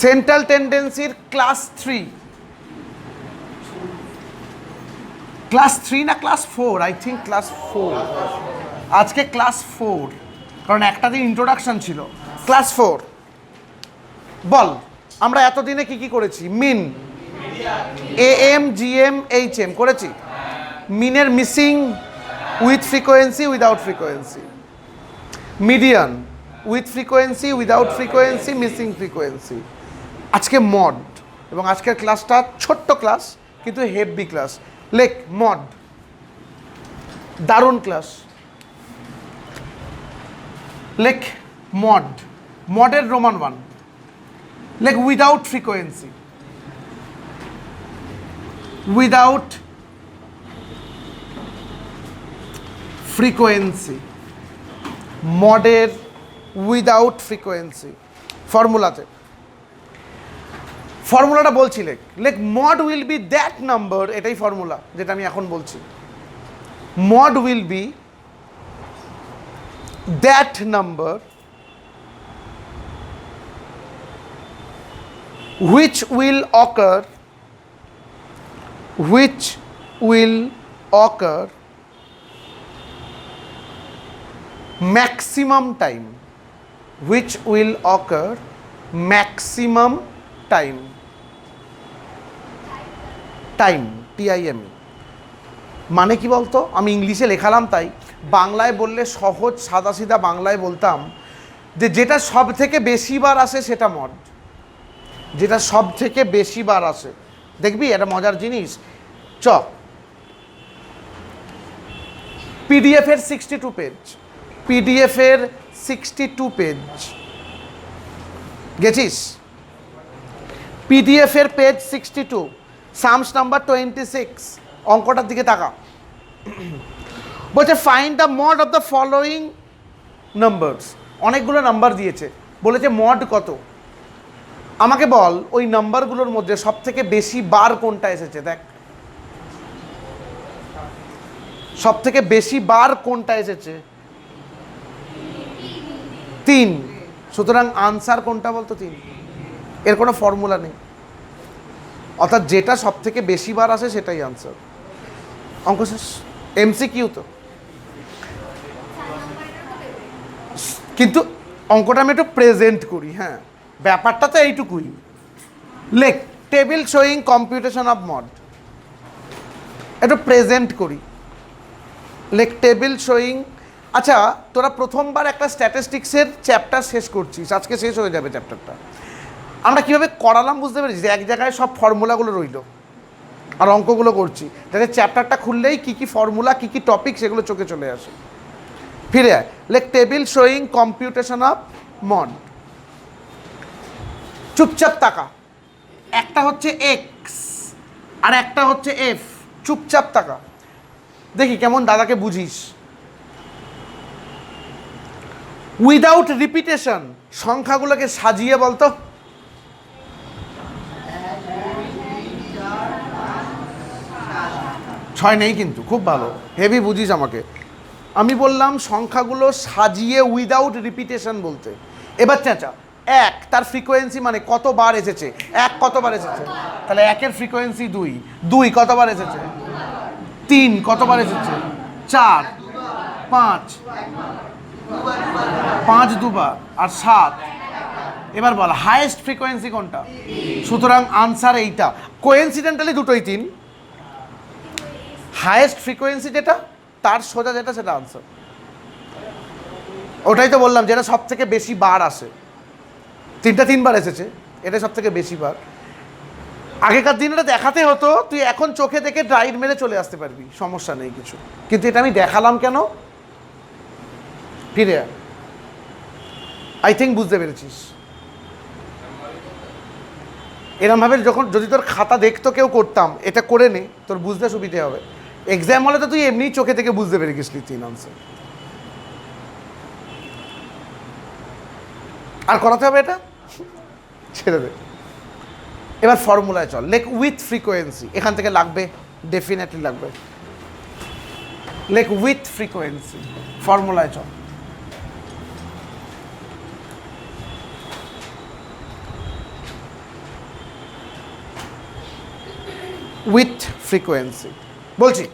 Central টেন্ডেন্সির class 3 না class 4, I think class 4, আজকে class 4, কারণ একটা দিন ইন্ট্রোডাকশন ছিল। ক্লাস 4 বল, আমরা এতদিনে কি কি করেছি? মিন, AM, GM, HM করেছি। মিনের missing, with frequency, without frequency. Median, with frequency, without frequency, missing frequency. আজকে মড, এবং আজকের ক্লাসটা ছোট্ট ক্লাস কিন্তু হেভি ক্লাস। লেখ মড, দারুণ ক্লাস। লেখ মড, মডের রোমান 1। লেখ উইদাউট ফ্রিকোয়েন্সি, উইদাউট ফ্রিকোয়েন্সি, মডের উইদাউট ফ্রিকোয়েন্সি। ফর্মুলাতে ফর্মুলাটা বলছি, লেখ লেখ mode will be that number, এটাই ফর্মুলা যেটা আমি এখন বলছি। Mode will be that number which will occur maximum time, which will occur maximum time, time, TIME। মানে কি বলতো, আমি ইংলিশে লেখালাম তাই, বাংলায় বললে সহজ সাদাসিধা বাংলায় বলতাম যে যেটা সব থেকে বেশি বার আসে সেটা মড, যেটা সব থেকে বেশি বার আসে। দেখবি এটা মজার জিনিস। চ পিডিএফের 62 পেজ, পিডিএফের 62 পেজ গেছিস? পিডিএফের পেজ 62, সামস নাম্বার 26, অঙ্কটার দিকে তাকা। বলছে find the mod of the following numbers. অনেকগুলো নাম্বার দিয়েছে, বলেছে মড কত। আমাকে বল ওই নাম্বারগুলোর মধ্যে সব থেকে বেশি বার কোনটা এসেছে। দেখ সব থেকে বেশি বার কোনটা এসেছে? 3। সুতরাং আনসার কোনটা বলতো? 3। এর কোনো ফর্মুলা নেই, অর্থাৎ যেটা সব থেকে বেশি বার আসে সেটাই আনসার। অঙ্ক শেষ। MCQ তো, কিন্তু অঙ্কটা আমি একটু প্রেজেন্ট করি। হ্যাঁ, ব্যাপারটা তো এইটুকুই। লেখ table showing computation of mod, একটু প্রেজেন্ট করি। লেখ টেবিল শোয়িং। আচ্ছা, তোরা প্রথমবার একটা স্ট্যাটিস্টিক্সের চ্যাপ্টার শেষ করছিস, আজকে শেষ হয়ে যাবে চ্যাপ্টারটা। আমরা কীভাবে করালাম বুঝতে পেরেছি? এক জায়গায় সব ফর্মুলাগুলো রইল আর অঙ্কগুলো করছি, যাতে চ্যাপ্টারটা খুললেই কী কী ফর্মুলা, কী কী টপিক সেগুলো চোখে চলে আসে। ফিরে আয়। লেখ table showing computation of mod. চুপচাপ তাকা, একটা হচ্ছে এক্স আর একটা হচ্ছে এফ। চুপচাপ তাকা, দেখি কেমন দাদাকে বুঝিস। উইদাউট রিপিটেশন সংখ্যাগুলোকে সাজিয়ে বলতো। ছয় নেই কিন্তু, খুব ভালো, হেভি বুঝিস আমাকে। আমি বললাম সংখ্যাগুলো সাজিয়ে উইদাউট রিপিটেশন বলতে। এবার চেঁচা। 1 তার ফ্রিকোয়েন্সি মানে কতবার এসেছে? 1 কতবার এসেছে? তাহলে 1-এর ফ্রিকোয়েন্সি 2। 2 কতবার এসেছে? 3 কতবার এসেছে? 4, 5, 5 দুবার, আর 7। এবার বল হাইয়েস্ট ফ্রিকোয়েন্সি কোনটা? সুতরাং আনসার এইটা। কোইন্সিডেন্টালি দুটোই 3। হাইয়েস্ট ফ্রিকোয়েন্সি যেটা, তার সোজা যেটা, সেটা আনসার। ওটাই তো বললাম, যেটা সব থেকে বেশি বার আসে। 3টা 3 বার এসেছে, এটা সব থেকে বেশি বার। আগেকার দিন এটা দেখাতে হতো, তুই এখন চোখে দেখে ড্রাইভ মেরে চলে আসতে পারবি, সমস্যা নেই কিছু। কিন্তু এটা আমি দেখালাম কেন? ফিরে আই থিঙ্ক বুঝতে পেরেছিস। এরমভাবে যখন যদি তোর খাতা দেখতো কেউ করতাম, এটা করে নে, তোর বুঝতে সুবিধে হবে। এক্সাম হলে তো তুই এমনি চোখে থেকে বুঝতে পেরে গেছিলি 3 আনসার। আর করাতে হবে এটা? ছেড়ে দে। এবার ফর্মুলায় চল। লেখ উইথ ফ্রিকোয়েন্সি, এখান থেকে লাগবে, ডেফিনেটলি লাগবে। লেখ উইথ ফ্রিকোয়েন্সি, ফর্মুলায় চল। With frequency. বলছি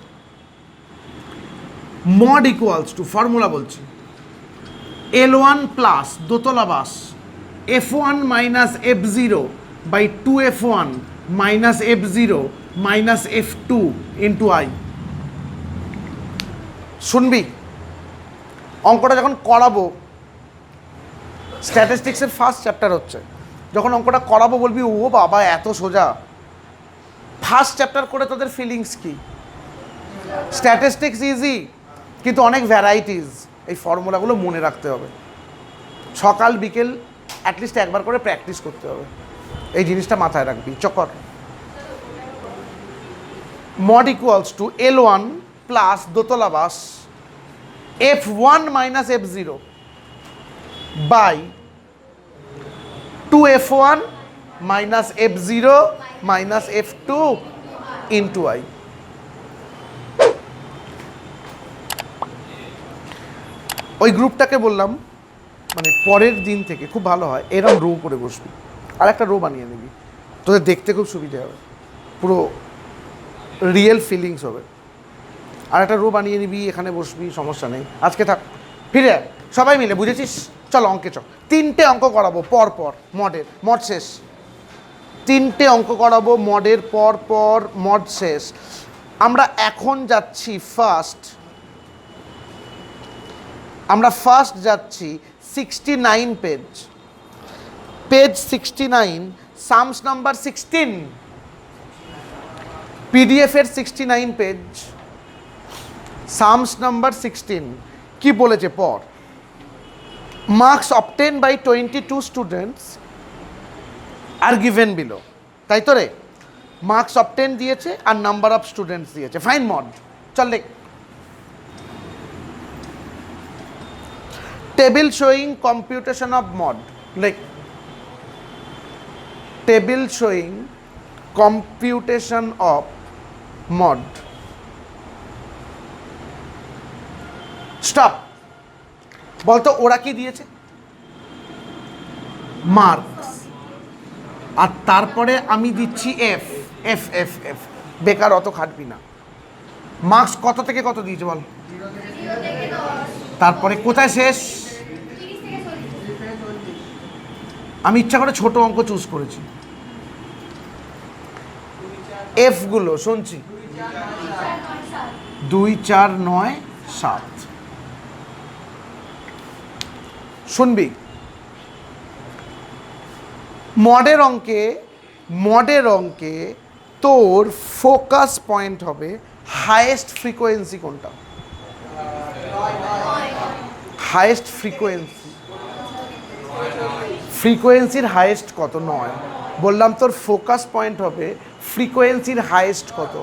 মড ইকুয়ালস টু, ফর্মুলা বলছি, L1 প্লাস দোতলা বাস F1 minus F0 by 2F1 minus F0 minus F2 into I. শুনবি, অঙ্কটা যখন করাবো, স্ট্যাটিস্টিক্সের ফার্স্ট চ্যাপ্টার হচ্ছে, যখন অঙ্কটা করাবো বলবি ও বাবা এত সোজা। ফার্স্ট চ্যাপ্টার করে তোদের ফিলিংস কি? স্ট্যাটিস্টিক্স ইজি, কিন্তু অনেক ভ্যারাইটিস, এই ফর্মুলাগুলো মনে রাখতে হবে, সকাল বিকেল অ্যাটলিস্ট একবার করে প্র্যাকটিস করতে হবে, এই জিনিসটা মাথায় রাখবি। চক্কর mod equals two L1 plus দোতলা বাস F1 minus F0 by 2F1 minus F0 minus F2 into I. ওই গ্রুপটাকে বললাম মানে পরের দিন থেকে খুব ভালো হয় এরম রো করে বসবি, আর একটা রো বানিয়ে নিবি, তোদের দেখতে খুব সুবিধা হবে, পুরো রিয়েল ফিলিংস হবে। আর একটা রো বানিয়ে নিবি, এখানে বসবি, সমস্যা নেই। আজকে থাক, ফিরে আয় সবাই মিলে, বুঝেছিস? চল অঙ্কে চল, 3টে অঙ্ক করাবো পর পর মডের, মড শেষ। 3টে অঙ্ক করাবো মডের পর পর, মড শেষ। আমরা এখন যাচ্ছি ফার্স্ট যাচ্ছি 69 page, page 69, sums number 16, PDF এর 69 পেজ, সামস নাম্বার 16। কি বলেছে পর? Marks obtained by 22 students are given below, তাই তো রে? মার্কস অবটেন দিয়েছে আর নাম্বার অফ স্টুডেন্টস দিয়েছে। ফাইন মড, চল লেখ। Table showing computation of mode, লেখ table showing computation of mode. Stop, বলতো ওরা কি দিয়েছে? মার্কস, আর তারপরে আমি দিচ্ছি এফ এফ এফ এফ, বেকার অত খাটবি না। মার্কস কত থেকে কত দিয়েছে বল? তারপরে কোথায় শেষ? আমি ইচ্ছা করে ছোট অঙ্ক চুজ করেছি। এফ গুলো শুনছি, 2 4 9 7। শুনবি, মডের অঙ্কে তোর ফোকাস পয়েন্ট হবে হাইয়েস্ট ফ্রিকোয়েন্সি কোনটা? হাইয়েস্ট ফ্রিকোয়েন্সির হাইয়েস্ট কত? 9। বললাম তোর ফোকাস পয়েন্ট হবে ফ্রিকোয়েন্সির হাইয়েস্ট কত।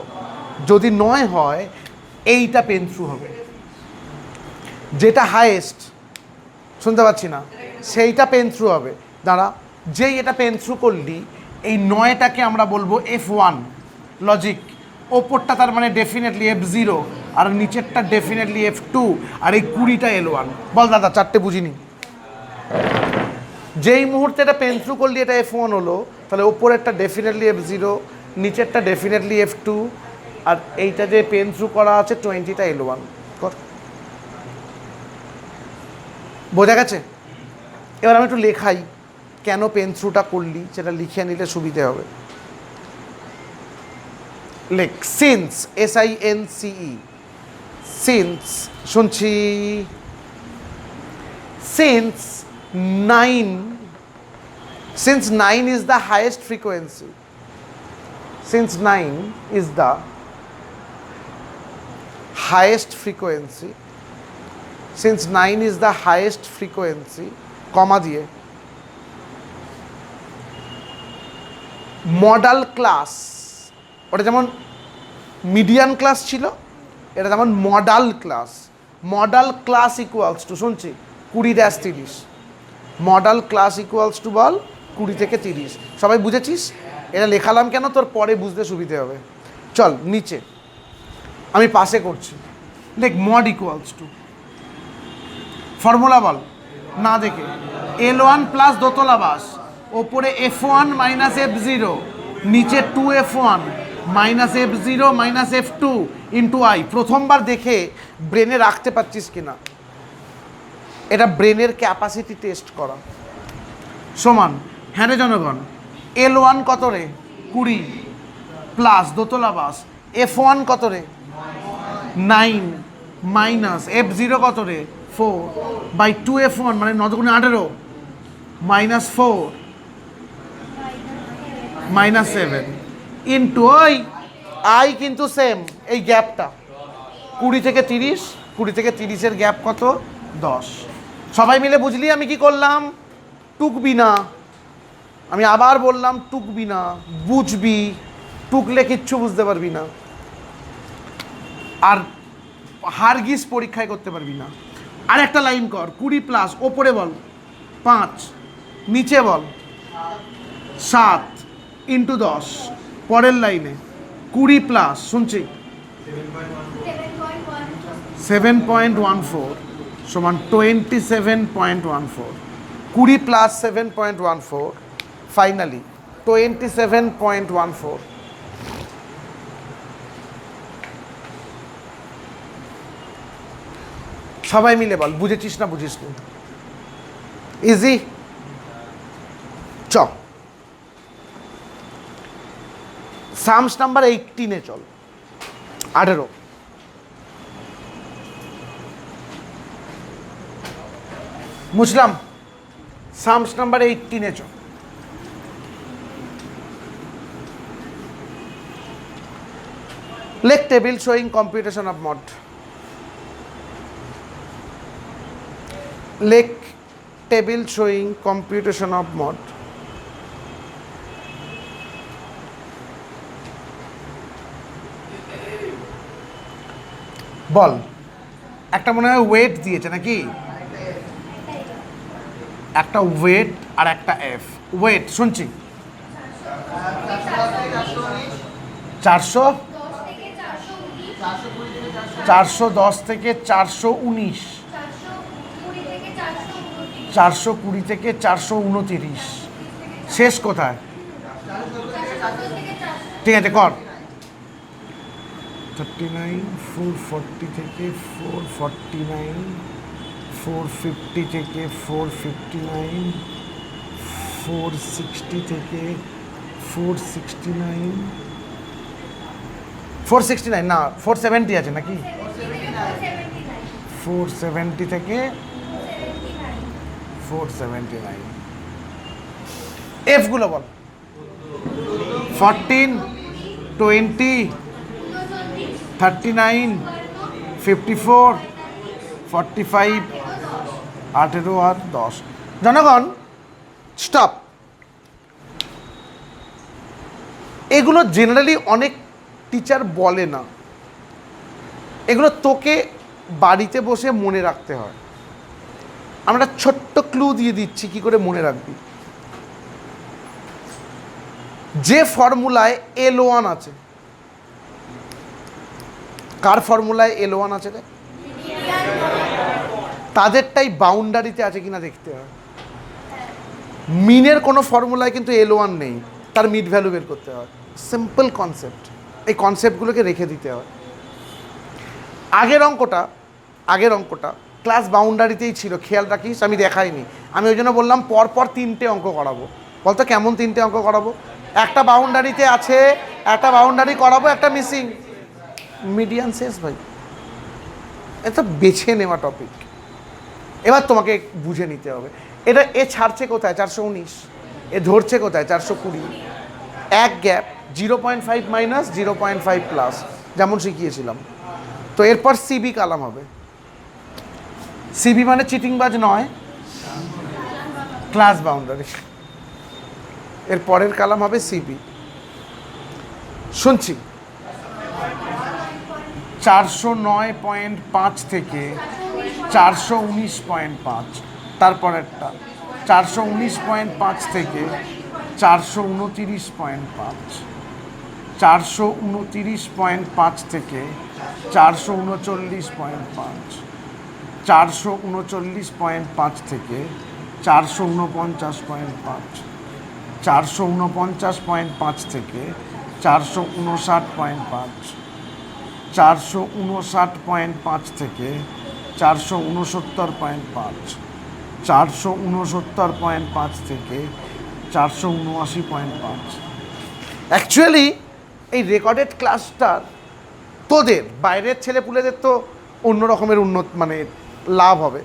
যদি 9 হয় এইটা পেন থ্রু হবে, যেটা হাইয়েস্ট, শুনতে পাচ্ছি না, সেইটা পেন থ্রু হবে। দাঁড়া, যেই এটা পেন থ্রু করলি, এই 9টাকে আমরা বলবো F1 লজিক, ওপরটা তার মানে ডেফিনেটলি F0, আর নিচেরটা ডেফিনেটলি F2, আর এই 20টা L1। বল দাদা, 4টে বুঝিনি। যেই মুহূর্তে এটা পেন থ্রু করলি এটা F1 হলো, তাহলে ওপরেরটা ডেফিনেটলি F0, নিচেরটা ডেফিনেটলি F2, আর এইটা যে পেন থ্রু করা আছে 20টা L1। কর, বোঝা গেছে? এবার আমি একটু লেখাই কেন পেন থ্রুটা করলি, সেটা লিখে নিলে সুবিধে হবে। লেখ সিন্স, SINCE, সিন্স, শুনছি, since 9 is the highest frequency, since 9 is the highest frequency, since 9 is the highest frequency, কমা দিয়ে মডাল ক্লাস, ওটা যেমন মিডিয়ান ক্লাস ছিল, এটা যেমন মডাল ক্লাস ইকুয়ালস টু, শুনছি, 20-30। মডাল ক্লাস ইকুয়ালস টু বল 20 থেকে 30। সবাই বুঝেছিস? এটা লেখালাম কেন, তোর পরে বুঝতে সুবিধে হবে। চল নিচে, আমি পাশে করছি, লেখ মড ইকুয়ালস টু, ফর্মুলা বল না দেখে, L1 প্লাস দোতলা বাস, ওপরে F1 মাইনাস F0, নিচে 2F1 minus F0 minus F2 into I. প্রথমবার দেখে ব্রেনে রাখতে পারছিস কিনা, এটা ব্রেনের ক্যাপাসিটি টেস্ট করা। সমান, হ্যাঁ রে জনগণ, L1 কত রে? 20 প্লাস দোতলা বাস F1 কত রে? 9 মাইনাস F0 কত রে? 4 বাই 2F1 মানে 9 × 18 মাইনাস 4 মাইনাস 7 ইন্টু ওই আই কিন্তু সেম, এই গ্যাপটা 20 থেকে 30, 20 থেকে 30-এর গ্যাপ কত? 10। সবাই মিলে বুঝলি আমি কি করলাম? টুকবি না, আমি আবার বললাম টুকবি না, বুঝবি, টুকলে কিচ্ছু বুঝতে পারবি না, আর হারগিস পরীক্ষায় করতে পারবি না। আর একটা লাইন কর, 20 প্লাস ওপরে বল 5, নিচে বল 7 ইন্টু 10, পরের লাইনে 20 প্লাস শুনছি 7.14 সমান 27.14, 20 প্লাস 7.14 ফাইনালি 27.14। সবাই মিলে বল, বুঝেছিস না বুঝিস নি? ইজি। চ সামস নাম্বার 18-এ চল, 18। বুঝলাম, সামস নাম্বার 18-এ চল। লেক table showing computation of mode. লেক table showing computation of mode. বল, একটা মনে হয় ওয়েট দিয়েছে নাকি? একটা ওয়েট আর একটা এফ। ওয়েট শুনছি 410 থেকে 419, 420 থেকে 429, শেষ কোথায়? ঠিক আছে কর। 39, 440 থেকে 449, 450 থেকে 459, 460 থেকে 469, 469 না 470 আছে নাকি? 470 থেকে 479। এফ গুলো বল। 14, 20, 39, 54, 45, 18 আর 10। জনগণ স্টপ। এগুলো জেনারেলি অনেক টিচার বলে না, এগুলো তোকে বাড়িতে বসে মনে রাখতে হয়। আমরা ছোট্ট ক্লু দিয়ে দিচ্ছি কি করে মনে রাখবি। যে ফর্মুলায় L1 আছে, কার ফর্মুলায় L1 আছে রে? তাদেরটাই বাউন্ডারিতে আছে কিনা দেখতে হয়। মিনের কোনো ফর্মুলায় কিন্তু L1 নেই, তার মিড ভ্যালু বের করতে হয়। সিম্পল কনসেপ্ট, এই কনসেপ্টগুলোকে রেখে দিতে হয়। আগের অঙ্কটা ক্লাস বাউন্ডারিতেই ছিল, খেয়াল রাখিস, আমি দেখাইনি। আমি ওই জন্য বললাম পরপর 3টে অঙ্ক করাবো। বলতো কেমন 3টে অঙ্ক করাবো? একটা বাউন্ডারিতে আছে, একটা বাউন্ডারি করাবো, একটা মিসিং, মিডিয়ান শেষ ভাই। এটা বেছে নেওয়া টপিক, এবার তোমাকে বুঝে নিতে হবে। এটা এ ছাড়ছে কোথায়? 419। এ ধরছে কোথায়? 420। এক গ্যাপ 0.5 মাইনাস 0.5 প্লাস, যেমন শিখিয়েছিলাম। তো এরপর সিবি কালাম হবে। সিবি মানে চিটিংবাজ নয়, ক্লাস বাউন্ডারি। এর পরের কালাম হবে সিবি। শুনছি 409.5 থেকে 419.5, তারপরেরটা 419.5 থেকে 429.5, 429.5 থেকে 439.5, 439.5 থেকে 449.5, 449.5 থেকে 459.5, 459.5 থেকে 469.5, 469.5 থেকে 479.5। অ্যাকচুয়ালি এই রেকর্ডেড ক্লাসটার তোদের বাইরের ছেলেপুলেদের তো অন্য রকমের মানে লাভ হবে।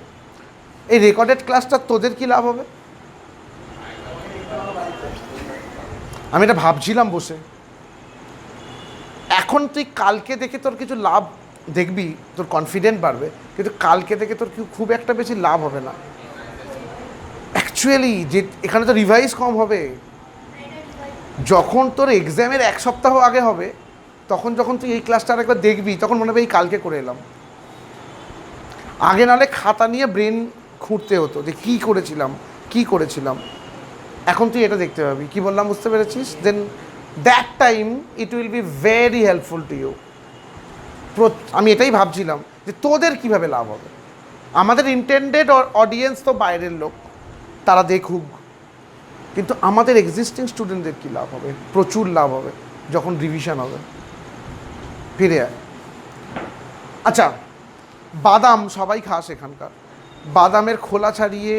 এই রেকর্ডেড ক্লাসটা তোদের কি লাভ হবে? আমি এটা ভাবছিলাম বসে। এখন তুই কালকে দেখে তোর কিছু লাভ দেখবি, তোর কনফিডেন্ট বাড়বে, কিন্তু কালকে দেখে তোর খুব একটা বেশি লাভ হবে না অ্যাকচুয়ালি। যে এখানে তো রিভাইজ কম হবে। যখন তোর এক্সামের 1 সপ্তাহ আগে হবে, তখন যখন তুই এই ক্লাসটা আরেকবার দেখবি, তখন মনে হবে এই কালকে করে এলাম। আগে নাহলে খাতা নিয়ে ব্রেন খুঁড়তে হতো যে কী করেছিলাম। এখন তুই এটা দেখতে পাবি। কি বললাম বুঝতে পেরেছিস? Then that time it will be very helpful to you. আমি এটাই ভাবছিলাম যে তোদের কিভাবে লাভ হবে। আমাদের ইন্টেন্ডেড অডিয়েন্স তো বাইরের লোক, তারা দেখুক, কিন্তু আমাদের এক্সিস্টিং স্টুডেন্টদের কী লাভ হবে? প্রচুর লাভ হবে যখন রিভিশন হবে। ফিরে আয়। আচ্ছা, বাদাম সবাই খাস এখানকার। বাদামের খোলা ছাড়িয়ে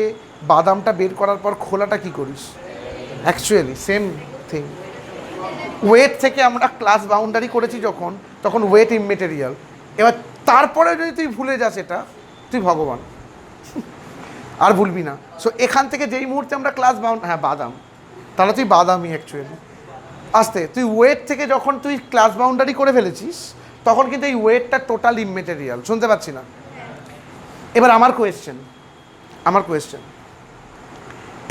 বাদামটা বের করার পর খোলাটা কি করিস? Actually same thing. ওয়েট থেকে আমরা ক্লাস বাউন্ডারি করেছি তখন ওয়েট ইমমেটেরিয়াল। এবার তারপরে যদি তুই ভুলে যাস এটা, তুই ভগবান, আর ভুলবি না। সো এখান থেকে যেই মুহূর্তে আমরা ক্লাস বাদাম, তাহলে তুই বাদামই অ্যাকচুয়ালি। আস্তে তুই ওয়েট থেকে যখন তুই ক্লাস বাউন্ডারি করে ফেলেছিস, তখন কিন্তু এই ওয়েটটা টোটাল ইমমেটেরিয়াল। শুনতে পাচ্ছি না? এবার আমার কোয়েশ্চেন,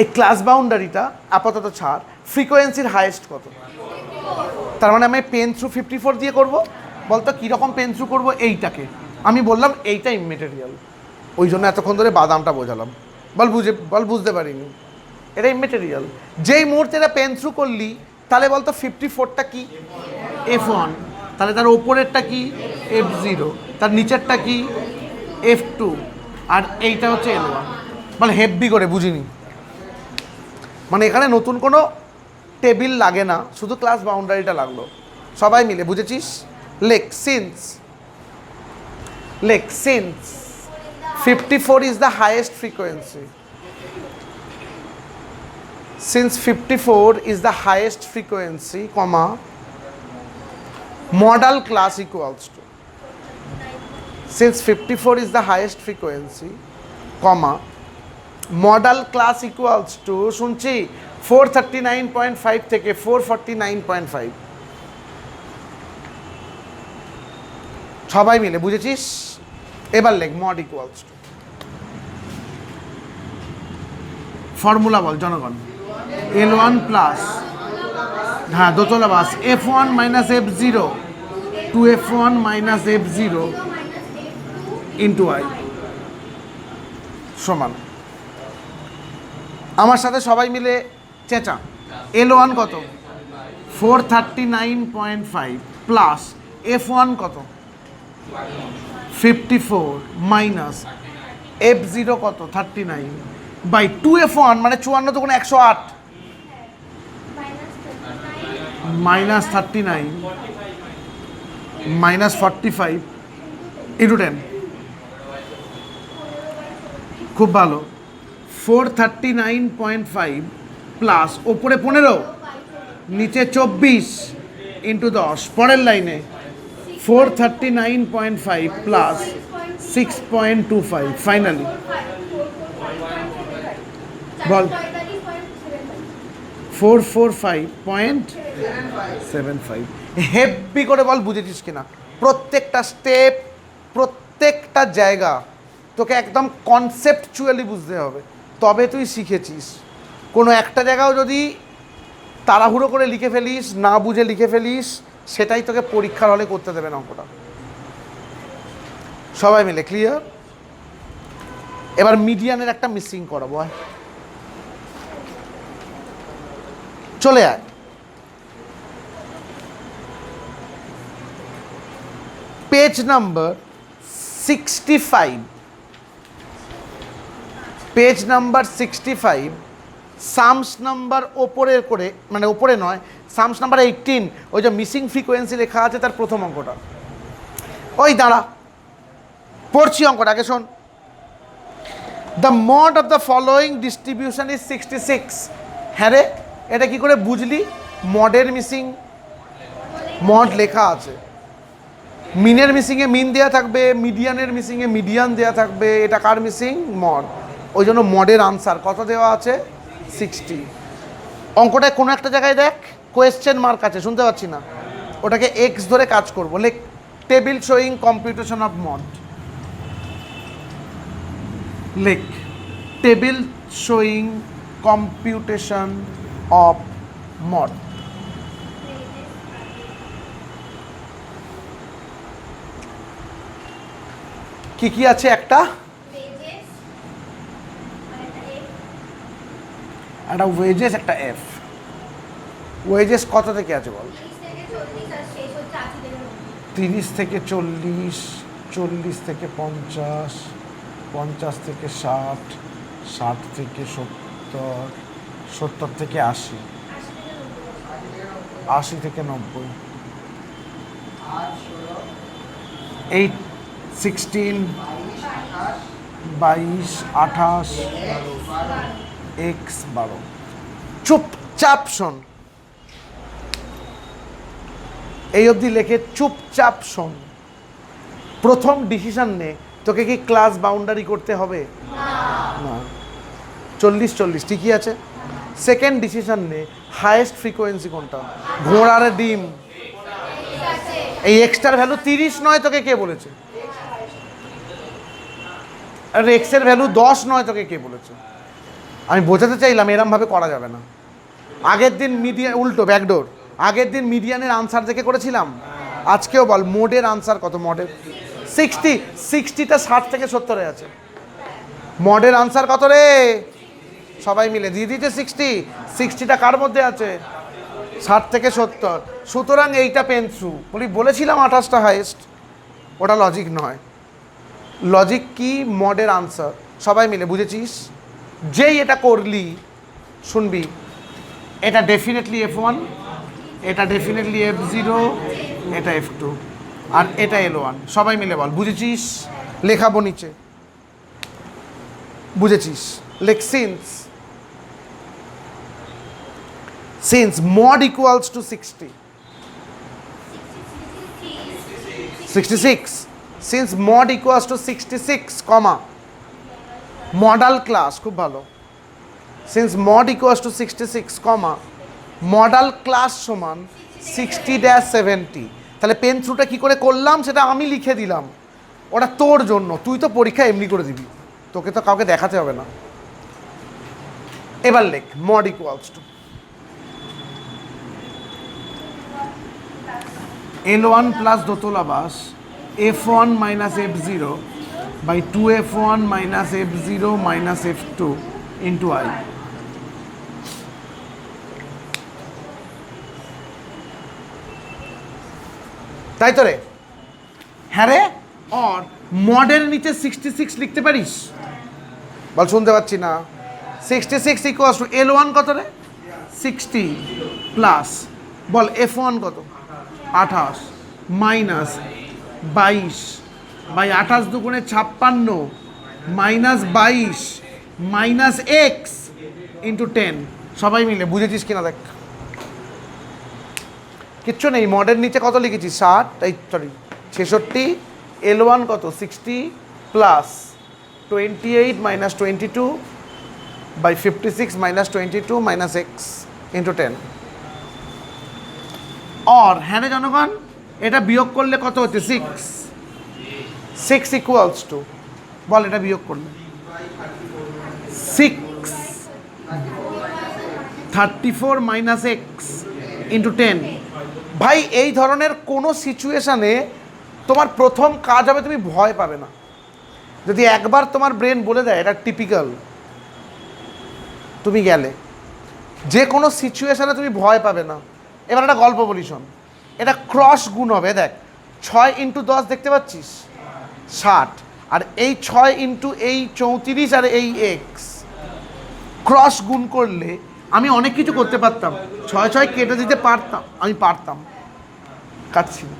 এই ক্লাস বাউন্ডারিটা আপাতত ছাড়, ফ্রিকোয়েন্সির হাইয়েস্ট কত? তার মানে আমি পেন থ্রু 54 দিয়ে করবো। বলতো কীরকম পেন থ্রু করবো? এইটাকে আমি বললাম এইটা ইমমেটেরিয়াল, ওই জন্য এতক্ষণ ধরে বাদামটা বোঝালাম। বুঝতে পারিনি এটা ইমমেটেরিয়াল। যেই মুহূর্তে এটা পেন থ্রু করলি, তাহলে বলতো 54টা কি? F1। তাহলে তার ওপরেরটা কি? F0। তার নিচেরটা কি? F2। আর এইটা হচ্ছে L1। মানে হেভি করে বুঝিনি। মানে এখানে নতুন কোনো টেবিল লাগে না, শুধু ক্লাস বাউন্ডারিটা লাগলো। সবাই মিলে বুঝেছিস? লেখ since 54 is the highest frequency. Since 54 is the highest frequency, comma, modal class equals to. Since 54 is the highest frequency, comma, modal class equals to, শুনছি 439.5 থেকে 449.5। সবাই মিলে বুঝেছিস? এবার লেখ মড ইকুয়ালস টু, ফর্মুলা বল জনগণ। L1 প্লাস, হ্যাঁ দোতলা বাস, F1 minus F0 2F1 minus F0 into I সমান। আমার সাথে সবাই মিলে চেঁচা। L1 কত? 439.5 প্লাস F1 কত? 54 মাইনাস F0 কত? 39 বাই 2F1 মানে 54 তো কোনো 108 মাইনাস 39 মাইনাস 45 ইন্টু 10। খুব ভালো। 439.5 প্লাস ওপরে 15 নিচে 24 ইন্টু 10। পরের লাইনে 439.5 প্লাস 6.25 ফাইনালি বল 445.75। হেভি করে বল বুঝেছিস কিনা? প্রত্যেকটা স্টেপ, প্রত্যেকটা জায়গা তোকে একদম কনসেপচুয়ালি বুঝতে হবে, তবে তুই শিখেছিস। কোনো একটা জায়গাও যদি তাড়াহুড়ো করে লিখে ফেলিস, না বুঝে লিখে ফেলিস, সেটাই তোকে পরীক্ষার হলে করতে দেবে না অঙ্কটা। সবাই মিলে ক্লিয়ার? এবার মিডিয়ানের একটা মিসিং করাবো। চলে আয়। Page number 65, page number 65 sums number ওপরের করে, মানে ওপরে নয়, সামস নাম্বার 18, ওই যে মিসিং ফ্রিকোয়েন্সি লেখা আছে তার প্রথম অঙ্কটা। ওই দাঁড়া, পড়ছি অঙ্কটা, আগে শোন। The mod of the following distribution is 66। হ্যাঁ রে, এটা কি করে বুঝলি? মডের মিসিং, মড লেখা আছে, মিনের মিসিংয়ে মিন দেওয়া থাকবে, মিডিয়ানের মিসিংয়ে মিডিয়ান দেওয়া থাকবে, এটা কার মিসিং? মড। ওই জন্য মডের আনসার কত দেওয়া আছে? 60। অঙ্কটায় কোনো একটা জায়গায় দেখ কোয়েশ্চেন মার্ক আছে, শুনতে পাচ্ছি না, ওটাকে এক্স ধরে কাজ করবো। লেখ table showing computation of mode. লেখ table showing computation of mode. কি কি আছে? একটা ওয়েজেস, একটা এফ। ওয়েজেস কত থেকে আছে বল? 30 থেকে 40, 40 থেকে 50, 50 থেকে 60, 60 থেকে 70, 70 থেকে 80, 80 থেকে 90, 8, 16, 22, 28, x 12। চুপচাপ শোন, এই অবধি লেখে চুপচাপ শোন। প্রথম ডিসিশন নে, তোকে কি ক্লাস বাউন্ডারি করতে হবে? না। 40 40 ঠিকই আছে। সেকেন্ড ডিসিশন নে, হাইয়েস্ট ফ্রিকোয়েন্সি কোনটা? ঘোড়ার ডিম। এই এক্সটার ভ্যালু 30 নয়, তোকে কে বলেছে? আর এক্সের ভ্যালু 10 নয়, তোকে কে বলেছে? আমি বোঝাতে চাইলাম এরমভাবে করা যাবে না। আগের দিন মিডিয়ান, উল্টো ব্যাকডোর, আগের দিন মিডিয়ানের আনসার দেখে করেছিলাম, আজকেও বল মোডের আনসার কত? মডের 60, 60টা 60 থেকে 70-এ আছে। মডের আনসার কত রে? সবাই মিলে দিয়ে দিয়েছে 60, 60টা কার মধ্যে আছে? 60 থেকে 70। সুতরাং এইটা পেন থ্রু। বলেছিলাম 28টা হাইয়েস্ট, ওটা লজিক নয়। লজিক কি? মডের আনসার। সবাই মিলে বুঝেছিস? যেই এটা করলি শুনবি, এটা ডেফিনেটলি F1, এটা ডেফিনেটলি F0, এটা F2, আর এটা L1। সবাই মিলে বল বুঝেছিস? লেখাবো নিচে, বুঝেছিস? লেখ since mod equals to 60, 66, since mod equals to 66, comma modal class, খুব ভালো, since mod equals to 66, comma modal class সমান 60-70। তাহলে পেন থ্রুটা কী করে করলাম সেটা আমি লিখে দিলাম, ওটা তোর জন্য, তুই তো পরীক্ষা এমনি করে দিবি, তোকে তো কাউকে দেখাতে হবে না। এবার লেখ mod equals to L1 plus দোতলা বাস F1 minus F0 by 2F1 minus F0 minus F2 into I। তাই তো রে? হ্যাঁ রে। আর মডের নিচে 66 লিখতে পারিস? বল শুনতে পাচ্ছি না। 66 ইকুয়ালস টু L1 কত রে? 60 প্লাস বল F1 কত? 28 মাইনাস 22 বাই 28 দুগুণে 56 মাইনাস 22 মাইনাস এক্স ইন্টু 10। সবাই মিলে বুঝেছিস কিনা দেখ। কিচ্ছু নেই, মডের নিচে কত লিখেছি? 66। L1 কত? 60 plus 28 minus 22 by 56 minus 22 minus x into 10। और হ্যাঁ রে জনগণ, এটা বিয়োগ করলে কত হচ্ছে? 6 ইকুয়ালস টু, বল এটা বিয়োগ করলে 6 34 মাইনাস এক্স ইন্টু 10। ভাই এই ধরনের কোনো সিচুয়েশানে তোমার প্রথম কাজ হবে তুমি ভয় পাবে না। যদি একবার তোমার ব্রেন বলে দেয় এটা টিপিক্যাল, তুমি গেলে। যে কোনো সিচুয়েশানে তুমি ভয় পাবে না। এবার একটা গল্প বলি শোন, এটা ক্রস গুণ হবে। দেখ 6 ইন্টু 10 দেখতে পাচ্ছিস 60, আর এই 6 ইন্টু এই 34 আর এই এক্স ক্রস গুণ করলে আমি অনেক কিছু করতে পারতাম, 6 কেটে দিতে পারতাম, আমি পারতাম, কাটছি না।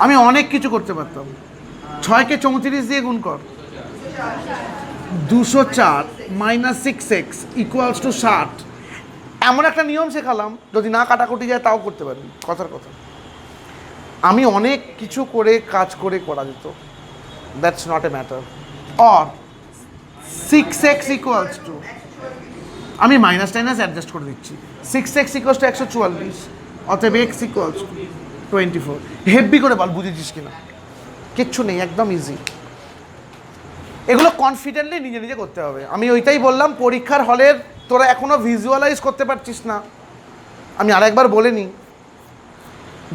আমি অনেক কিছু করতে পারতাম। 6কে 34 দিয়ে গুণ কর, 204 - 6x = 60। এমন একটা নিয়ম শেখালাম, যদি না কাটাকুটি যায় তাও করতে পারবি, কথার কথা। আমি অনেক কিছু করে কাজ করে করা যেত, that's not a matter. Or 6x = আমি মাইনাস টাইনাস অ্যাডজাস্ট করে দিচ্ছি, 6x = 144, অতএব x = 24। হেভি করে বল, বুঝেছিস কিনা? কিচ্ছু নেই, একদম ইজি। এগুলো কনফিডেন্টলি নিজে নিজে করতে হবে। আমি ওইটাই বললাম, পরীক্ষার হলের তোরা এখনো ভিজুয়ালাইজ করতে পারছিস না। আমি আরেকবার বলে নিই,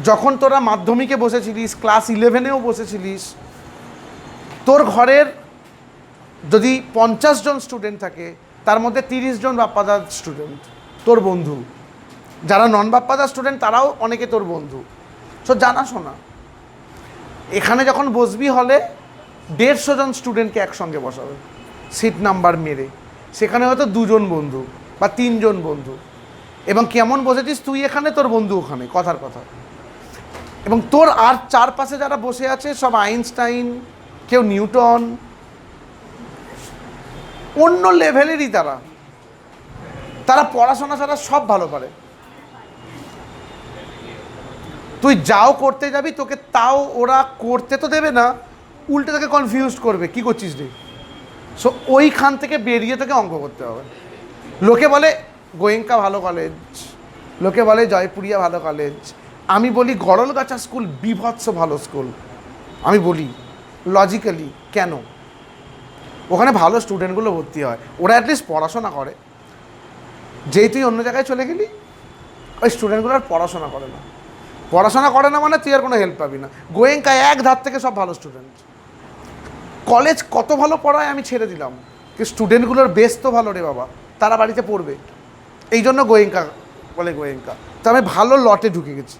যখন তোরা মাধ্যমিকে বসেছিলিস, ক্লাস 11-এও বসেছিলিস, তোর ঘরের যদি 50 জন স্টুডেন্ট থাকে, তার মধ্যে 30 জন বাপ্পাদার স্টুডেন্ট, তোর বন্ধু। যারা নন বাপ্পাদার স্টুডেন্ট তারাও অনেকে তোর বন্ধু। সো জানাশোনা। এখানে যখন বসবি হলে 150 জন স্টুডেন্টকে একসঙ্গে বসাবে সিট নাম্বার মেরে, সেখানে হয়তো 2 জন বন্ধু বা 3 জন বন্ধু, এবং কেমন বসেছিস তুই এখানে, তোর বন্ধু ওখানে, কথার কথা। এবং তোর আর চারপাশে যারা বসে আছে সব আইনস্টাইন, কেউ নিউটন, অন্য লেভেলেরই তারা। তারা পড়াশোনা ছাড়া সব ভালো পারে। তুই যাও করতে যাবি, তোকে তাও ওরা করতে তো দেবে না, উল্টে তোকে কনফিউজ করবে, কি করছিস রে। সো ওইখান থেকে বেরিয়ে তোকে অঙ্ক করতে হবে। লোকে বলে গোয়েঙ্কা ভালো কলেজ, লোকে বলে জয়পুরিয়া ভালো কলেজ, আমি বলি গড়লগাছা স্কুল বিভৎস ভালো স্কুল। আমি বলি লজিক্যালি কেন? ওখানে ভালো স্টুডেন্টগুলো ভর্তি হয়, ওরা অ্যাটলিস্ট পড়াশোনা করে। যেই তুই অন্য জায়গায় চলে গেলি, ওই স্টুডেন্টগুলো আর পড়াশোনা করে না। পড়াশোনা করে না মানে তুই আর কোনো হেল্প পাবি না। গোয়েঙ্কায় এক ধার থেকে সব ভালো স্টুডেন্ট। কলেজ কত ভালো পড়ায় আমি ছেড়ে দিলাম, কিন্তু স্টুডেন্টগুলোর বেস তো ভালো রে বাবা, তারা বাড়িতে পড়বে। এই জন্য গোয়েঙ্কা বলে গোয়েঙ্কা। তো আমি ভালো লটে ঢুকে গেছি।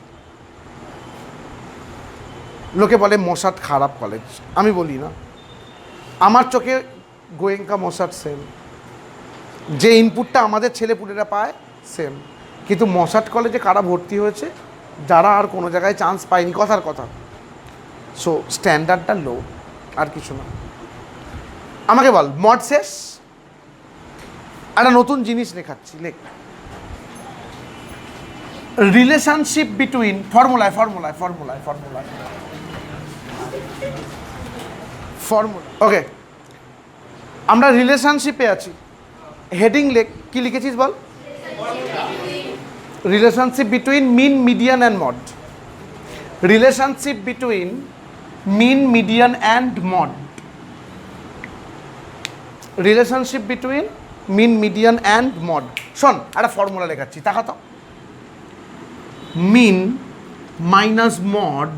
লোকে বলে মশাট খারাপ কলেজ, আমি বলি না। আমার চোখে গোয়েঙ্কা মশাট সেম, যে ইনপুটটা আমাদের ছেলেপুলেরা পায় সেম। কিন্তু মশাট কলেজে কারা ভর্তি হয়েছে? যারা আর কোনো জায়গায় চান্স পায়নি, কথার কথা। সো স্ট্যান্ডার্ডটা লো, আর কিছু না। আমাকে বল, মড শেষ, একটা নতুন জিনিস লেখাচ্ছি, লেখ। Relationship between, formula, okay. আমরা রিলেশনশিপে আছি, হেডিং লেখ, কি লিখেছিস বল? Relationship between mean, median and mode. Relationship between mean, median and mode. Relationship between mean, median and mode. শোন, একটা ফর্মুলা লেখাচ্ছি, তাকা তো। Mean minus mode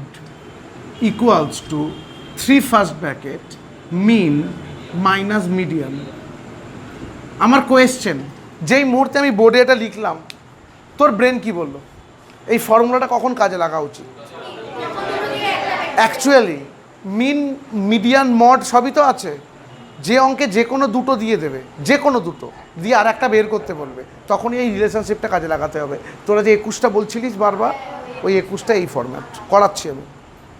equals to 3 first bracket mean minus median. আমার কোয়েশ্চেন, যেই মুহূর্তে আমি বোর্ডে এটা লিখলাম, তোর ব্রেন কি বললো? এই ফর্মুলাটা কখন কাজে লাগা উচিত? অ্যাকচুয়ালি মিন, মিডিয়ান, মড সবই তো আছে। যে অঙ্কে যে কোনো দুটো দিয়ে দেবে, যে কোনো দুটো দিয়ে আর একটা বের করতে বলবে, তখনই এই রিলেশনশিপটা কাজে লাগাতে হবে। তোরা যে 21টা বলছিলিস বারবার, ওই 21টা এই ফরম্যাট করাচ্ছি আমি।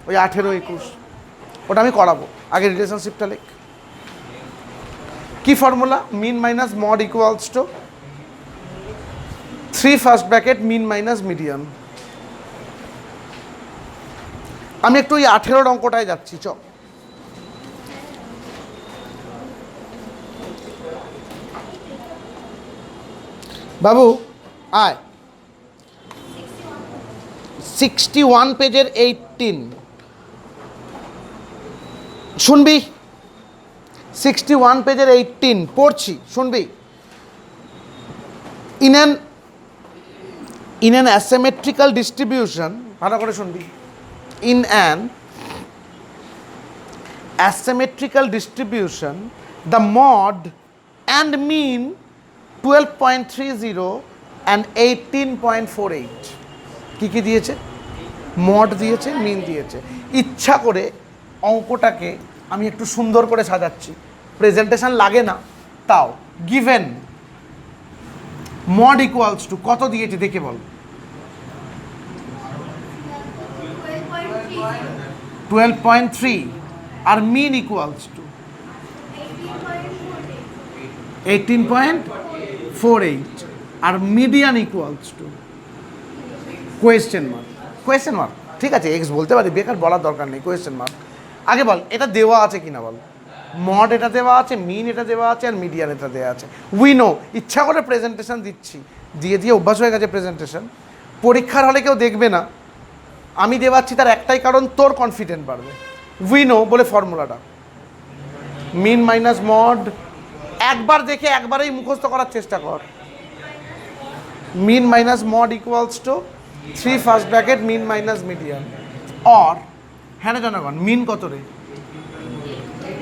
ওই 18, 21 ওটা আমি করাবো। আগে রিলেশনশিপটা লেখ। কি formula? Mean minus mode equals to 3 first bracket mean minus median. আমি একটু ওই 18 অঙ্কটায় যাচ্ছি, চ। বাবু আয়, 61 পেজের 18 শুনবি? 61 পেজের 18 পড়ছি, শুনবি? ইন অ্যান asymmetrical distribution, ভালো করে শুনবি। In an asymmetrical distribution, the mod and mean 12.30 and 18.48 কি কি দিয়েছে? মড দিয়েছে, মিন দিয়েছে। ইচ্ছা করে অঙ্কটাকে আমি একটু সুন্দর করে সাজাচ্ছি, প্রেজেন্টেশন লাগে না তাও। গিভেন মড ইকুয়ালস টু কত দিয়েছে দেখে বল 12.3 আর মিন ইকুয়ালস টু 18.48 আর median equals to question mark ঠিক আছে এক্স বলতে পারি বেকার বলার দরকার নেই কোয়েশ্চেন মার্ক আগে বল এটা দেওয়া আছে কিনা বল মড এটা দেওয়া আছে মিন এটা দেওয়া আছে আর মিডিয়ান এটা দেওয়া আছে উই নো ইচ্ছা করে প্রেজেন্টেশন দিচ্ছি দিয়ে অভ্যাস হয়ে গেছে প্রেজেন্টেশন পরীক্ষার হলে কেউ দেখবে না আমি দেওয়াচ্ছি তার একটাই কারণ তোর কনফিডেন্ট বাড়বে উই নো বলে ফর্মুলাটা মিন মাইনাস মড একবার দেখে একবারেই মুখস্থ করার চেষ্টা কর mean minus mode equals to 3 first bracket mean minus median or হ্যাঁ না জনগণ মিন কত রে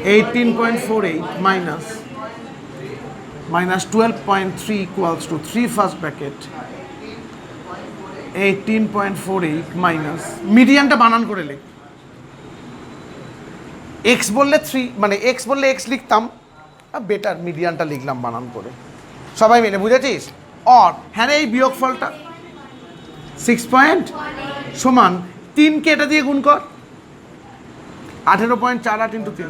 18.48 minus 12.3 equals to 3 first bracket 18.48 minus মিডিয়ানটা বানান করে লেখ এক্স বললে 3 মানে এক্স বললে এক্স লিখতাম বেটার মিডিয়ানটা লিখলাম বানান করে সবাই মিলে বুঝেছিস অর হ্যাঁ এই বিয়োগফলটা 6 পয়েন্ট সমান 3 কে এটা দিয়ে গুণ কর 18.48 ইন্টু 3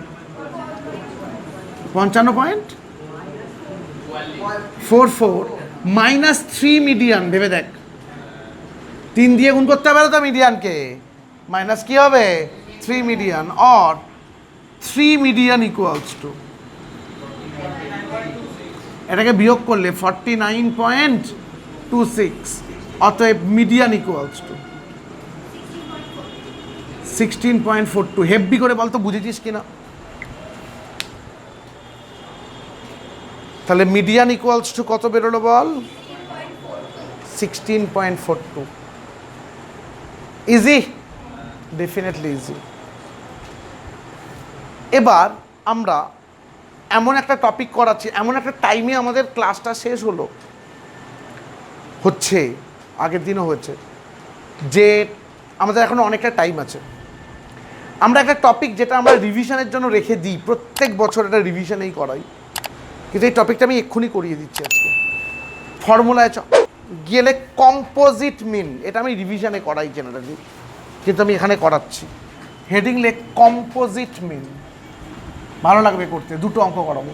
55.44 মাইনাস 3 মিডিয়ান ভেবে দেখ 3 দিয়ে গুণ করতে হবে তো মিডিয়ানকে মাইনাস কি হবে 3 median or 3 median equals two এটাকে বিয়োগ করলে 49.26 অতএব মিডিয়ান ইকুয়ালস টু 16.42 হেভি করে বলতো বুঝেছিস কিনা তাহলে মিডিয়ান ইকুয়ালস টু কত বেরোলো বল 16.42 ইজি ডেফিনেটলি ইজি এবার আমরা এমন একটা টপিক করাচ্ছি এমন একটা টাইমে আমাদের ক্লাসটা শেষ হচ্ছে আগের দিনও হয়েছে যে আমাদের এখনো অনেকটা টাইম আছে আমরা একটা টপিক যেটা আমরা রিভিশনের জন্য রেখে দিই প্রত্যেক বছর এটা রিভিশনেই করাই কিন্তু এই টপিকটা আমি এক্ষুনি করিয়ে দিচ্ছি আজকে ফর্মুলায় গেলে কম্পোজিট মিন এটা আমি রিভিশনে করাই জেনারেলি কিন্তু আমি এখানে করাচ্ছি হেডিং লেখ কম্পোজিট মিন ভালো লাগবে করতে দুটো অঙ্ক করাবো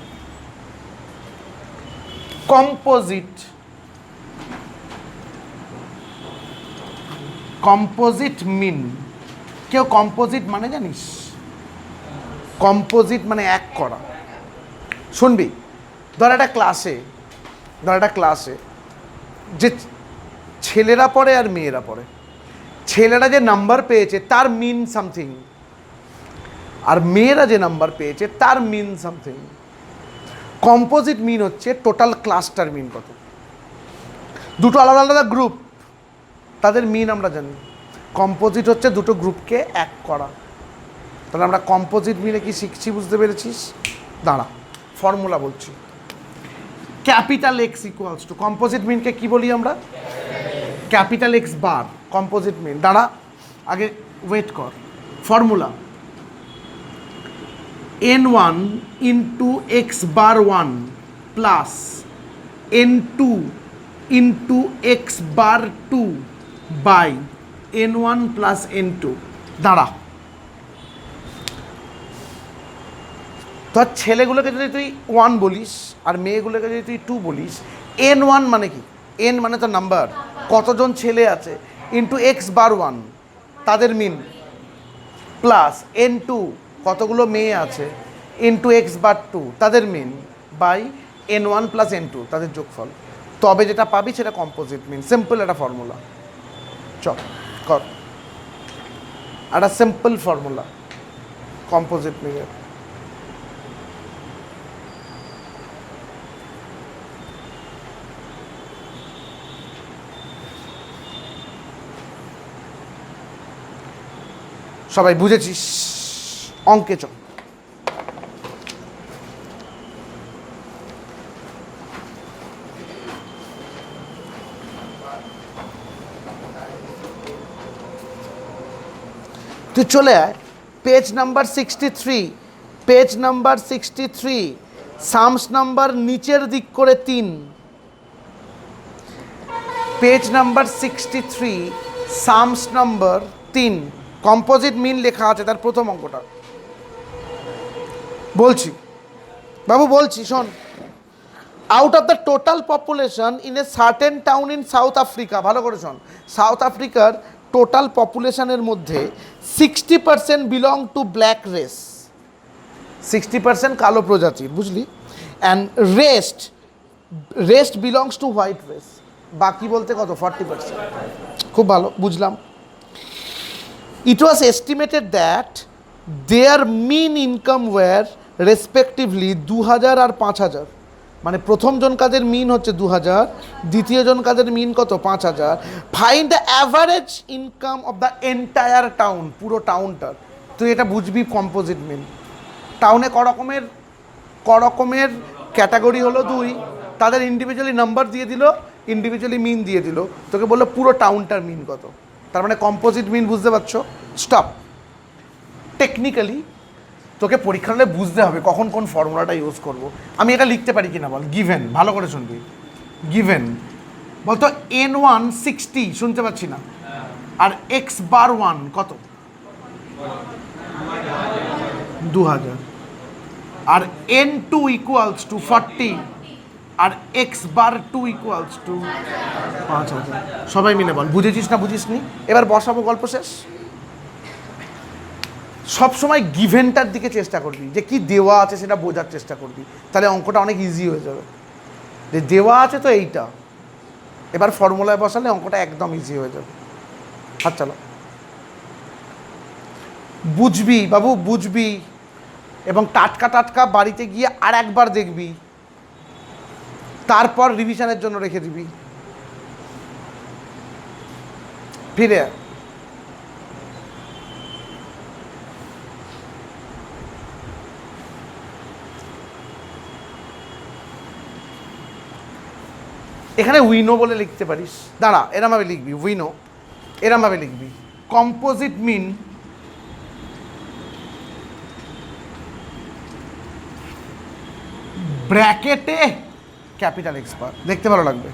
কম্পোজিট মিন কেউ কম্পোজিট মানে জানিস কম্পোজিট মানে এক করা শুনবি ধর একটা ক্লাসে যে ছেলেরা পড়ে আর মেয়েরা পড়ে ছেলেরা যে নাম্বার পেয়েছে তার মিন সামথিং আর মেয়েরা যে নাম্বার পেয়েছে তার মিন সামথিং কম্পোজিট মিন হচ্ছে টোটাল ক্লাসটার মিন কত দুটো আলাদা আলাদা গ্রুপ তাদের মিন আমরা জানি কম্পোজিট হচ্ছে দুটো গ্রুপকে এক করা তাহলে আমরা কম্পোজিট মিনে কি শিখছি বুঝতে পেরেছিস দাঁড়া ফর্মুলা বলছি capital x equals to composite মিনকে কি বলি আমরা capital x bar composite mean দাঁড়া আগে ওয়েট কর formula n1 into x bar 1 plus n2 into x bar 2 by n1 plus n2 দাঁড়া তোর ছেলেগুলোকে যদি তুই 1 বলিস আর মেয়েগুলোকে যদি তুই 2 বলিস n1 মানে কি n মানে তো নাম্বার কতজন ছেলে আছে ইন্টু এক্স বার 1 তাদের মিন প্লাস n2 কতগুলো মেয়ে আছে ইন্টু এক্স বার 2 তাদের mean by n1 plus n2 তাদের যোগফল তবে যেটা পাবি সেটা কম্পোজিট মিন সিম্পল একটা ফর্মুলা চল কর একটা সিম্পল ফর্মুলা কম্পোজিট মিনের সবাই বুঝেছিস অঙ্কে চল তুই চলে আয় পেজ নাম্বার 63 সামস নাম্বার নিচের দিক করে 3, page number 63, sums number 3, composite mean লেখা আছে তার প্রথম অঙ্কটা। বলছি বাবু, বলছি শোন। Out of the total population in a certain town in South Africa, ভালো করে শোন, সাউথ আফ্রিকার টোটাল পপুলেশনের মধ্যে 60% বিলং টু ব্ল্যাক রেস, 60% কালো প্রজাতির, বুঝলি? And rest belongs to white race, বাকি বলতে কত 40%। খুব ভালো, বুঝলাম। It was estimated that their mean income were respectively 2000 আর 5000, মানে প্রথম জন কাজের মিন হচ্ছে 2000, দ্বিতীয় জন কাজের মিন কত 5000। Find the average income of the entire town, পুরো টাউনটার। তুই এটা বুঝবি কম্পোজিট মিন। টাউনে ক রকমের ক্যাটাগরি হলো 2, তাদের ইন্ডিভিজুয়ালি নাম্বার দিয়ে দিল, ইন্ডিভিজুয়ালি মিন দিয়ে দিল, তোকে বললো পুরো টাউনটার মিন কত। তার মানে কম্পোজিট মিন, বুঝতে পারছো? স্টপ। টেকনিক্যালি তোকে পরীক্ষা হলে বুঝতে হবে কখন কোন ফর্মুলাটা ইউজ করব। আমি এটা লিখতে পারি কিনা বল। গিভেন, ভালো করে শুনবি, গিভেন বলতো n1 60, শুনতে পাচ্ছি না, আর x বার 1 কত 2000, আর n2 ইকুয়ালস টু 40, আর x বার 2 ইকুয়ালস টু 5000। সবাই মিলে বল, বুঝেছিস না বুঝিসনি? এবার বসাবো, গল্প শেষ। সবসময় গিভেনটার দিকে চেষ্টা করবি, যে কি দেওয়া আছে সেটা বোঝার চেষ্টা করবি, তাহলে অঙ্কটা অনেক ইজি হয়ে যাবে। যে দেওয়া আছে তো এইটা, এবার ফর্মুলায় বসালে অঙ্কটা একদম ইজি হয়ে যাবে। হাত চালো, বুঝবি বাবু, বুঝবি, এবং টাটকা টাটকা বাড়িতে গিয়ে আর একবার দেখবি, তারপর রিভিশনের জন্য রেখে দিবি। ফিরে এখানে উইনো বলে লিখতে পারিস। দাঁড়া, এরমভাবে লিখবি, উইনো এরমভাবে লিখবি, কম্পোজিট মিন ব্র্যাকেটে ক্যাপিটাল এক্স বার, দেখতে ভালো লাগবে।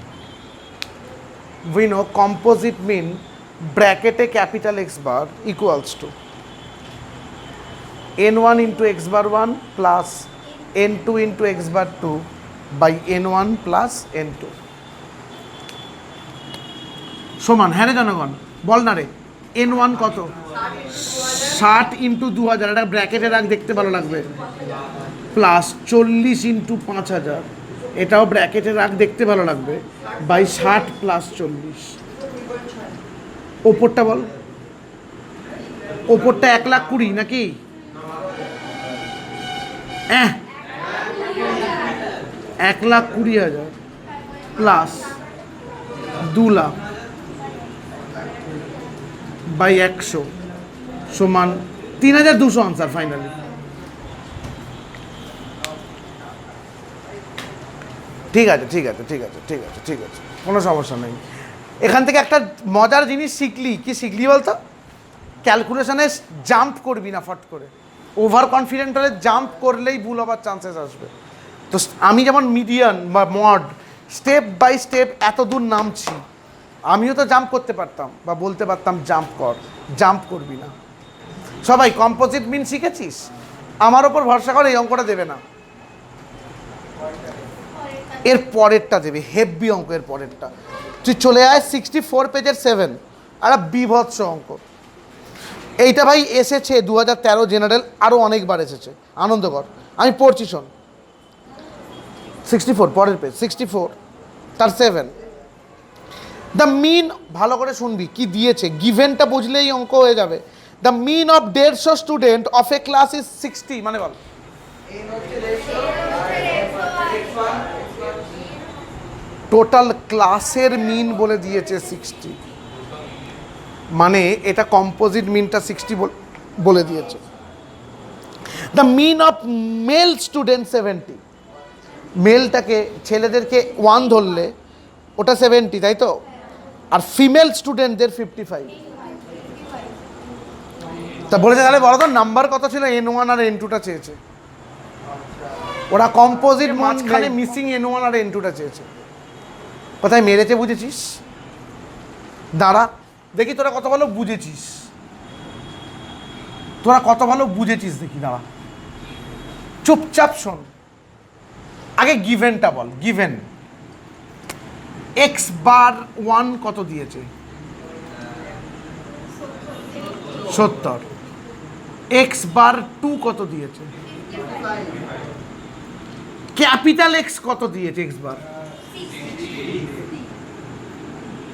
উইনো কম্পোজিট মিন ব্র্যাকেটে capital x bar equals to n1 into x bar 1 plus n2 into x bar 2 by n1 plus n2 সমান। হ্যাঁ রে জনগণ, বল না রে, n1 কত 60 ইন্টু 2000, এটা ব্র্যাকেটে রাখ, দেখতে ভালো লাগবে, প্লাস 40 ইন্টু 5000, এটাও ব্র্যাকেটে রাখ, দেখতে ভালো লাগবে, বাই 60 প্লাস 40। ওপরটা বল, ওপরটা 1,20,000 নাকি? 1,20,000 প্লাস 2 লাখ বাই 100 সমান 3,200 আনসার ফাইনালি। ঠিক আছে, ঠিক আছে, ঠিক আছে, ঠিক আছে, ঠিক আছে, কোনো সমস্যা নেই। এখান থেকে একটা মজার জিনিস শিখলি। কি শিখলি বলতো? ক্যালকুলেশনে জাম্প করবি না ফট করে। ওভার কনফিডেন্ট হলে জাম্প করলেই ভুল হবার চান্সেস আসবে। তো আমি যেমন মিডিয়ান বা মড স্টেপ বাই স্টেপ এত দূর নামছি, আমিও তো জাম্প করতে পারতাম বা বলতে পারতাম জাম্প কর, জাম্প করবি না। সবাই কম্পোজিট মিন শিখেছিস? আমার ওপর ভরসা করে এই অঙ্কটা দেবে না, এর পরেরটা দেবে, হেভি অঙ্ক এর পরেরটা। তুই চলে আয় 64 পেজের 7, আর বিভৎস অঙ্ক। এইটা ভাই এসেছে 2013 জেনারেল, আরও অনেকবার এসেছে, আনন্দকর। আমি পড়ছি, শোন। 64 পরের পেজ, 64 তার 7। দ্য মিন, ভালো করে শুনবি কি দিয়েছে, গিভেনটা বুঝলেই অঙ্ক হয়ে যাবে। The mean of 150 student of a class is 60, মানে বল টোটাল ক্লাসের মিন বলে দিয়েছে 60, মানে এটা কম্পোজিট মিনটা 60 বলে দিয়েছে। The mean of male student 70, মেলটাকে ছেলেদেরকে 1 ধরলে ওটা 70, তাই তো? আর ফিমেল স্টুডেন্টদের 55। তা বলেছে, তাহলে বলো তো নাম্বার কত ছিল? n1 আর n2টা চেয়েছে। ওরা কম্পোজিট মাঝখানে মিসিং N1 আর N2টা চেয়েছে। কোথায় মেরেছে বুঝেছিস? দাঁড়া দেখি তোরা কত ভালো বুঝেছিস, দেখি দাঁড়া, চুপচাপ শোন। আগে গিভেনটা বল। গিভেন এক্স বার 1 কত দিয়েছে? 70। এক্স বার 2 কত দিয়েছে? ক্যাপিটাল এক্স কত দিয়েছে এক্স বার?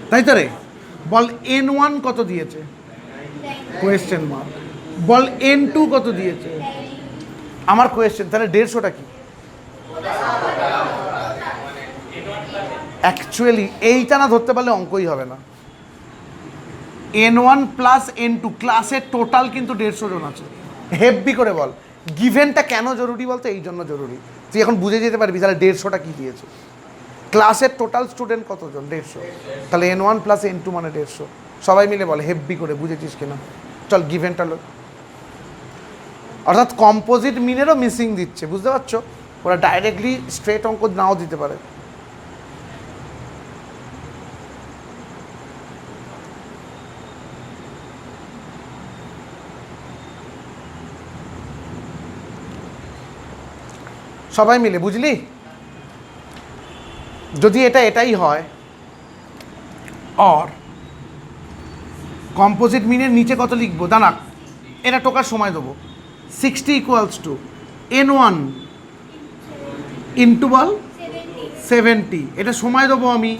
তাই তো রে। বল N1 কত দিয়েছে? Question mark. বল N2 কত দিয়েছে? আমার কোয়েশ্চেন, তাহলে 150টা কি? অ্যাকচুয়ালি এইটা না ধরতে পারলে অঙ্কই হবে না। N1 প্লাস N2 ক্লাসের টোটাল কিন্তু 150 জন আছে। হেভি করে বল গিভেনটা কেন জরুরি বলতো? এই জন্য জরুরি, তুই এখন বুঝে যেতে পারবি তাহলে 150টা কি দিয়েছে। ক্লাসের টোটাল স্টুডেন্ট কতজন? 150। তাহলে N1 প্লাস N2 মানে 150। সবাই মিলে বলে হেভি করে, বুঝেছিস কিনা? চল গিভেনটা লো। অর্থাৎ কম্পোজিট মিনেরও মিসিং দিচ্ছে, বুঝতে পারছো? ওরা ডাইরেক্টলি স্ট্রেট অঙ্ক নাও দিতে পারে। সবাই মিলে বুঝলি? যদি এটাই হয়, আর কম্পোজিট মিনের নিচে কত লিখবো দাঁড়া, এটা টোকার সময় দেবো। 60 ইকুয়ালস টু N1 ইন্টু বল 70, এটা সময় দেবো আমি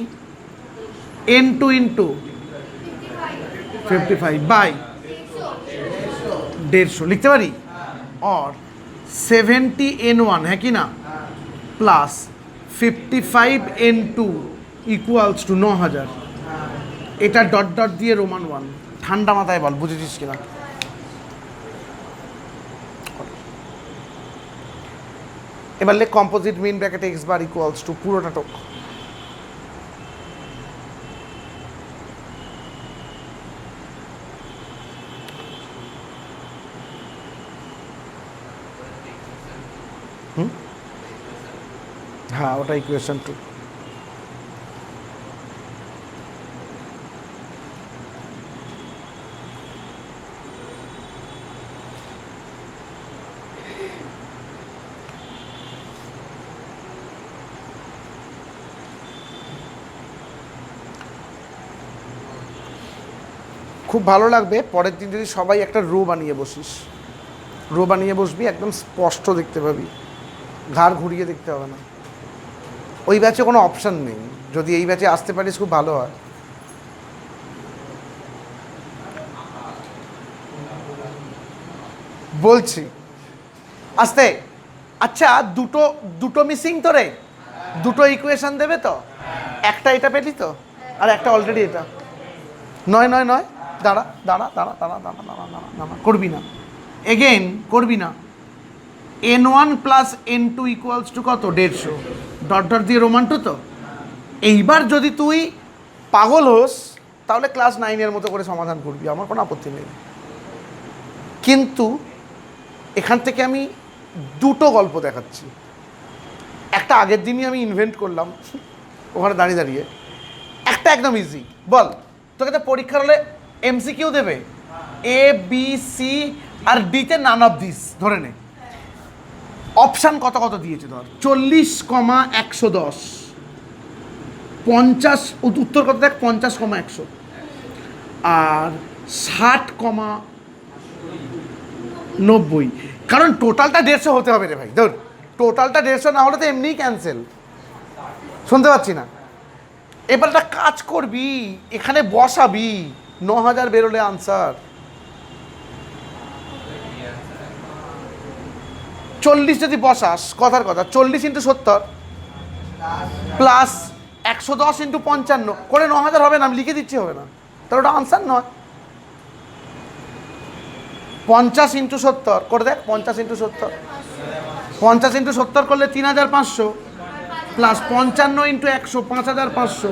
N2 ইন্টু 55 বাই 150 লিখতে পারি। আর 70 N1 হ্যাঁ কি না প্লাস 55 N2 ইকুয়ালস টু 9000। এটা ডট ডট দিয়ে রোমান 1। ঠান্ডা মাথায় বল বুঝেছিস কিনা? এবার লেখ composite mean bracket x bar equals to পুরোটা টোক। হ্যাঁ ওটা ইকুয়েশন 2। খুব ভালো লাগবে পরের দিন যদি সবাই একটা রো বানিয়ে বসিস। রো বানিয়ে বসবি, একদম স্পষ্ট দেখতে পাবি, ঘাড় ঘুরিয়ে দেখতে হবে না। ওই ব্যাচে কোনো অপশান নেই, যদি এই ব্যাচে আসতে পারিস খুব ভালো হয়। বলছি আসতে। আচ্ছা দুটো মিসিং তো রে, দুটো ইকুয়েশন দেবে তো, একটা এটা পেলি তো আর একটা অলরেডি এটা। নয় দাঁড়া দাঁড়া দাঁড়া দাঁড়া দাঁড়া দাঁড়া দাঁড়া দাঁড়া করবি না, এগেইন করবি না। N1 plus N2 equals two কত? 150 ডট ডট দিয়ে রোমান 2 তো। এইবার যদি তুই পাগল হোস তাহলে ক্লাস 9-এর মতো করে সমাধান করবি, আমার কোনো আপত্তি নেই। কিন্তু এখান থেকে আমি দুটো গল্প দেখাচ্ছি। একটা আগের দিনই আমি ইনভেন্ট করলাম ওখানে দাঁড়িয়ে দাঁড়িয়ে। একটা একদম ইজি, বল তোকে তো পরীক্ষার হলে MCQ দেবে A B C আর ডিতে নান অফ দিস ধরে নে। অপশান কত কত দিয়েছে ধর 40,110, 50 উত্তর কত দেখ 50,100 আর 60,90। কারণ টোটালটা 150 হতে হবে রে ভাই, ধর টোটালটা 150 না হলে তো এমনিই ক্যান্সেল। শুনতে পাচ্ছি না। এবার একটা কাজ করবি, এখানে বসাবি 9000 বেরোলে আনসার। 40 যদি বসাস, কথার কথা 40 ইন্টু 70 প্লাস 110 ইন্টু 55 করে 9000 হবে না, আমি লিখে দিচ্ছি হবে না, তাহলে ওটা আনসার নয়। 50 ইন্টু 70 করে দেখ, 50 ইন্টু 70, 50 ইন্টু 70 করলে 3500 প্লাস 55 ইন্টু 100 5500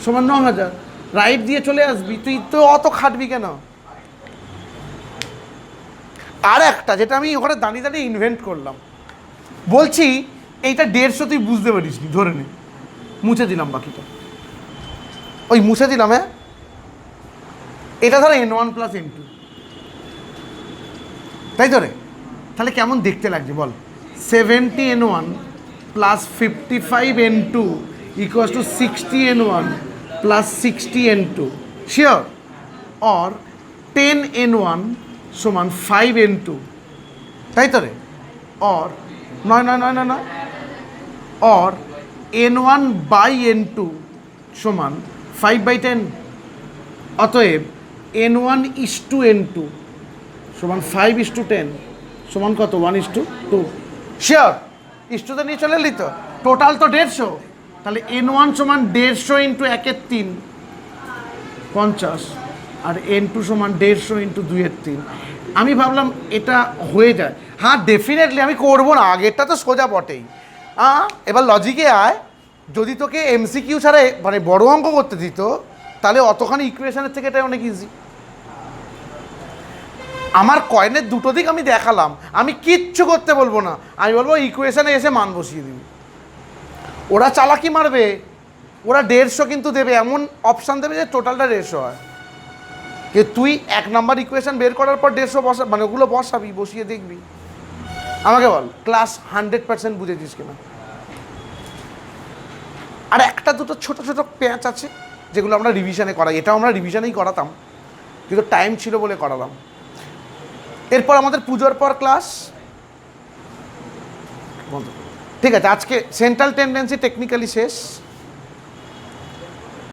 সমান 9000। রাইট দিয়ে চলে আসবি, তুই তো অত খাটবি কেন? আর একটা যেটা আমি ওখানে দাঁড়িয়ে দাঁড়িয়ে ইনভেন্ট করলাম, বলছি এইটা 150 তুই বুঝতে পারিস নি, ধরে নে, মুছে দিলাম বাকিটা, ওই মুছে দিলাম, হ্যাঁ। এটা ধরো n1 প্লাস n2, তাই তো রে? তাহলে কেমন দেখতে লাগছে বল? 70n1 plus 55n2 equals to 60n1 plus 60n2, sure? Or 10n1 সমান 5n2, তাই তো রে? অর নয় নয় নয় নয় নয়, অর n1 বাই n2 সমান 5/10। অতএব n1 ইস টু n2 সমান 5:10 সমান কত? 1:2। শিওর? ইস্টুতে নিয়ে চলে এলি তো? টোটাল তো 150, তাহলে n1 সমান 150 ইন্টু 1/3 50, আর n2 সমান 150 ইন্টু 2/3। আমি ভাবলাম এটা হয়ে যায়, হ্যাঁ ডেফিনেটলি আমি করবো না, আগেরটা তো সোজা বটেই। এবার লজিকে আয়, যদি তোকে এমসিকিউ ছাড়া মানে বড় অঙ্ক করতে দিত, তাহলে অতখানি ইকুয়েশনের থেকে এটা অনেক ইজি। আমার কয়েনের দুটো দিক আমি দেখালাম, আমি কিচ্ছু করতে বলবো না, আমি বলবো ইকুয়েশনে এসে মান বসিয়ে দিবি। ওরা চালাকি মারবে, ওরা 150 কিন্তু দেবে, এমন অপশান দেবে যে টোটালটা 150 হয়। যে তুই 1 নাম্বার ইকুয়েশন বের করার পর 150 বসা, মানে ওগুলো বসাবি, বসিয়ে দেখবি। আমাকে বল ক্লাস 100% বুঝেছিস কিনা? আর একটা দুটো ছোট ছোট প্যাঁচ আছে যেগুলো আমরা রিভিশনে করাই, এটাও আমরা রিভিশনেই করাতাম, কিন্তু টাইম ছিল বলে করালাম। এরপর আমাদের পুজোর পর ক্লাস বন্ধ। ঠিক আছে, আজকে সেন্ট্রাল টেন্ডেন্সি টেকনিক্যালি শেষ।